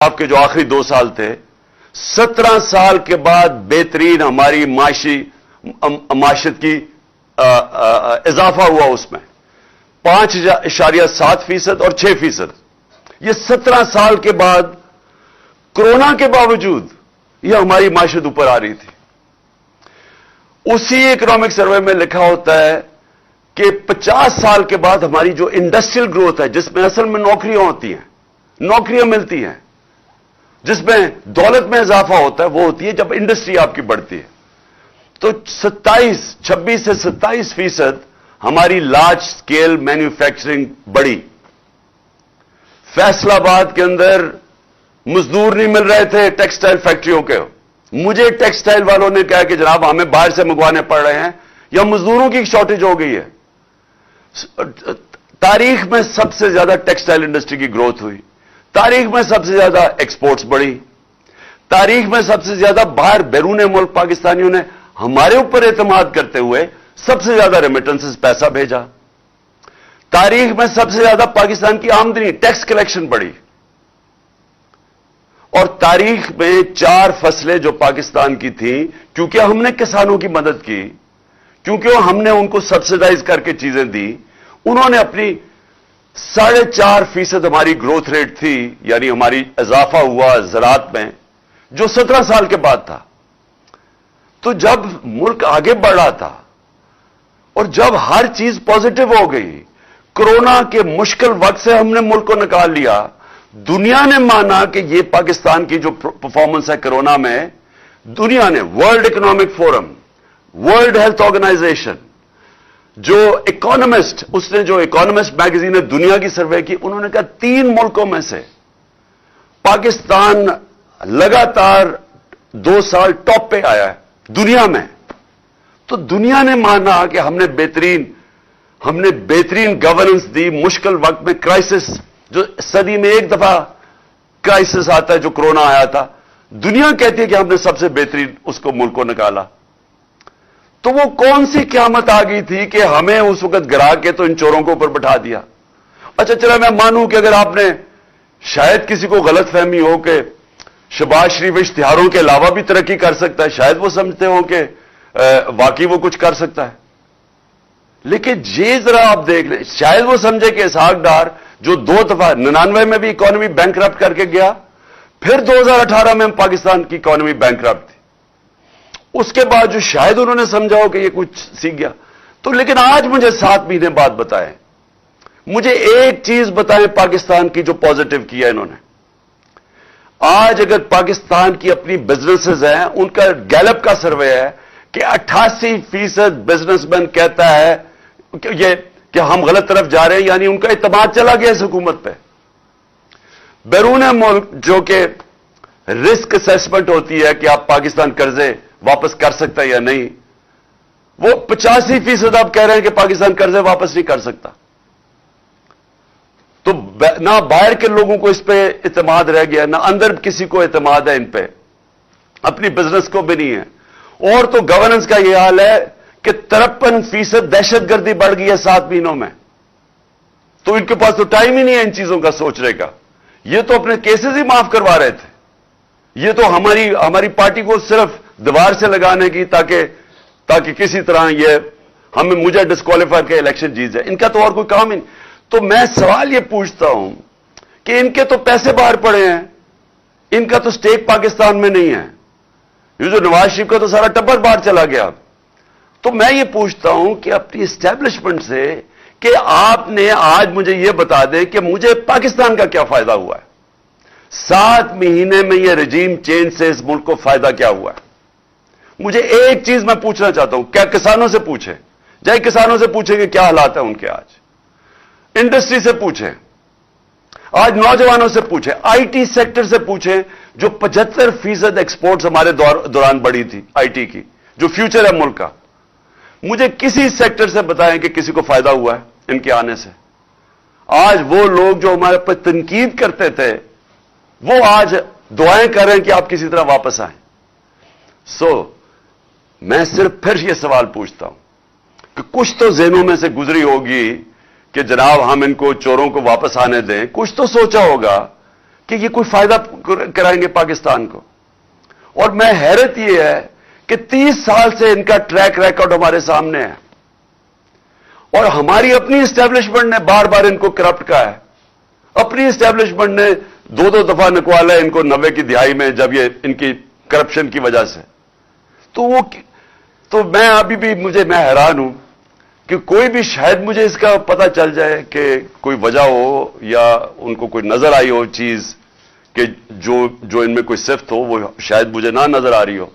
आपके जो आखिरी 2 साल थे, 17 साल के बाद बेहतरीन हमारी माशियत की इजाफा हुआ उसमें 5.7% और 6%। ये 17 साल के बाद कोरोना के बावजूद ये हमारी माशियत ऊपर आ रही थी। उसी इकोनॉमिक सर्वे में लिखा होता है कि 50 साल के बाद हमारी जो इंडस्ट्रियल ग्रोथ है, जिसमें असल में नौकरियां होती हैं, नौकरियां मिलती हैं, जिसमें दौलत में इजाफा होता है, वो होती है जब इंडस्ट्री आपकी बढ़ती है। तो 26 से 27% हमारी लार्ज स्केल मैन्युफैक्चरिंग बढ़ी। फैसलाबाद के अंदर मजदूर नहीं मिल रहे थे टेक्सटाइल फैक्ट्रियों के। मुझे टेक्सटाइल वालों ने कहा कि जनाब हमें बाहर से मंगवाने पड़ रहे हैं या मजदूरों की शॉर्टेज हो गई है। तारीख में सबसे ज्यादा टेक्सटाइल इंडस्ट्री की ग्रोथ हुई, तारीख में सबसे ज्यादा एक्सपोर्ट्स बढ़ी, तारीख में सबसे ज्यादा बाहर बैरून मुल्क पाकिस्तानियों ने हमारे ऊपर एतमाद करते हुए सबसे ज्यादा रेमिटेंसेस पैसा भेजा, तारीख में सबसे ज्यादा पाकिस्तान की आमदनी टैक्स कलेक्शन बढ़ी, और तारीख में 4 फसलें जो पाकिस्तान की थी, क्योंकि हमने किसानों की मदद की, क्योंकि हमने उनको सब्सिडाइज करके चीजें दी, उन्होंने अपनी 4.5% हमारी ग्रोथ रेट थी, यानी हमारी इजाफा हुआ ज़राअत में, जो 17 साल के बाद था। तो जब मुल्क आगे बढ़ रहा था और जब हर चीज पॉजिटिव हो गई, कोरोना के मुश्किल वक्त से हमने मुल्क को निकाल लिया, दुनिया ने माना कि ये पाकिस्तान की जो परफॉर्मेंस है कोरोना में, दुनिया ने, World Economic Forum, World Health Organization, जो इकोनॉमिस्ट, उसने जो इकोनॉमिस्ट मैगजीन ने दुनिया की सर्वे की, उन्होंने कहा 3 मुल्कों में से पाकिस्तान लगातार 2 साल टॉप पे आया है दुनिया में। तो दुनिया ने माना कि हमने बेहतरीन गवर्नेंस दी मुश्किल वक्त में। क्राइसिस, जो सदी में एक दफा क्राइसिस आता है, जो कोरोना आया था, दुनिया कहती है कि हमने सबसे बेहतरीन उसको मुल्क को निकाला। तो वो कौन सी क़यामत आ गई थी कि हमें उस वक्त गिरा के तो इन चोरों को ऊपर बैठा दिया। अच्छा चला, मैं मानूं कि अगर आपने, शायद किसी को गलतफहमी हो कि शहबाज शरीफ इश्तिहारों के अलावा भी तरक्की कर सकता है, शायद वो समझते हो कि वाकई वो कुछ कर सकता है, लेकिन ये जरा आप देख लें, शायद वो समझे कि इसहाक डार जो 2 दफा 99 में भी इकोनॉमी बैंकरप्ट करके गया, फिर 2018 में पाकिस्तान की इकोनॉमी बैंकरप्ट थी, उसके बाद जो शायद उन्होंने समझा हो कि ये कुछ सीख गया। तो लेकिन आज मुझे 7 महीने बाद बताएं, मुझे एक चीज बताएं पाकिस्तान की जो पॉजिटिव किया इन्होंने। आज अगर पाकिस्तान की अपनी बिजनेसेस हैं, उनका गैलप का सर्वे है कि 88% बिजनेसमैन कहता है कि हम गलत तरफ जा रहे हैं, यानी उनका इत्मीनान चला गया इस हुकूमत पे। बैरून मुल्क जो कि रिस्क असेसमेंट होती है कि आप पाकिस्तान कर्जे वापस कर सकता है या नहीं, वो 85% आप कह रहे हैं कि पाकिस्तान कर्जे वापस नहीं कर सकता। तो ना बाहर के लोगों को इस पे इत्मीनान रह गया, ना अंदर किसी को इत्मीनान है इन पे, अपनी बिजनेस को भी नहीं है। और तो गवर्नेंस का यह हाल है कि 53% दहशतगर्दी बढ़ गई है 7 महीनों में। तो इनके पास तो टाइम ही नहीं है इन चीजों का सोचने का। ये तो अपने केसेस ही माफ करवा रहे थे, ये तो हमारी पार्टी को सिर्फ दीवार से लगाने की, ताकि किसी तरह ये मुझे डिस्क्वालीफाई करके इलेक्शन जीत जाए। इनका तो और कोई काम ही नहीं। तो मैं सवाल ये पूछता हूं कि इनके तो पैसे बाहर पड़े हैं, इनका तो स्टेक पाकिस्तान में नहीं है, ये जो नवाज शरीफ का तो सारा टब्बर बाहर चला गया। तो मैं ये पूछता हूं कि अपनी एस्टैब्लिशमेंट से कि आपने आज मुझे ये बता दें कि मुझे पाकिस्तान का क्या फायदा हुआ है 7 महीने में, ये रजीम चेंज से इस मुल्क को फायदा क्या हुआ है। मुझे एक चीज मैं पूछना चाहता हूं, क्या किसानों से पूछें, चाहे किसानों से पूछें कि क्या हालात है उनके, आज इंडस्ट्री से पूछें, आज नौजवानों से पूछें, आईटी सेक्टर से पूछें, जो 75% एक्सपोर्ट्स हमारे दौरान बढ़ी थी आईटी की, जो फ्यूचर है मुल्क का। मुझे किसी सेक्टर से बताएं कि किसी को फायदा हुआ है इनके आने से। आज वो लोग जो हमारे पर तनकीद करते थे, वो आज दुआएं कर रहे हैं कि आप किसी तरह वापस आए। मैं सिर्फ फिर ये सवाल पूछता हूं कि कुछ तो ज़हनों में से गुजरी होगी कि जनाब हम इनको चोरों को वापस आने दें, कुछ तो सोचा होगा کہ یہ کوئی فائدہ کرائیں گے پاکستان کو. اور میں حیرت یہ ہے کہ 30 سال سے ان کا ٹریک ریکارڈ ہمارے سامنے ہے اور ہماری اپنی اسٹیبلشمنٹ نے بار بار ان کو کرپٹ کہا ہے. اپنی اسٹیبلشمنٹ نے 2 دفعہ نکوالا ہے ان کو 90 کی دہائی میں جب یہ ان کی کرپشن کی وجہ سے. تو میں ابھی بھی میں حیران ہوں کہ کوئی بھی شاید مجھے اس کا پتہ چل جائے کہ کوئی وجہ ہو یا ان کو کوئی نظر آئی ہو چیز کہ جو ان میں کوئی صفت ہو وہ شاید مجھے نہ نظر آ رہی ہو.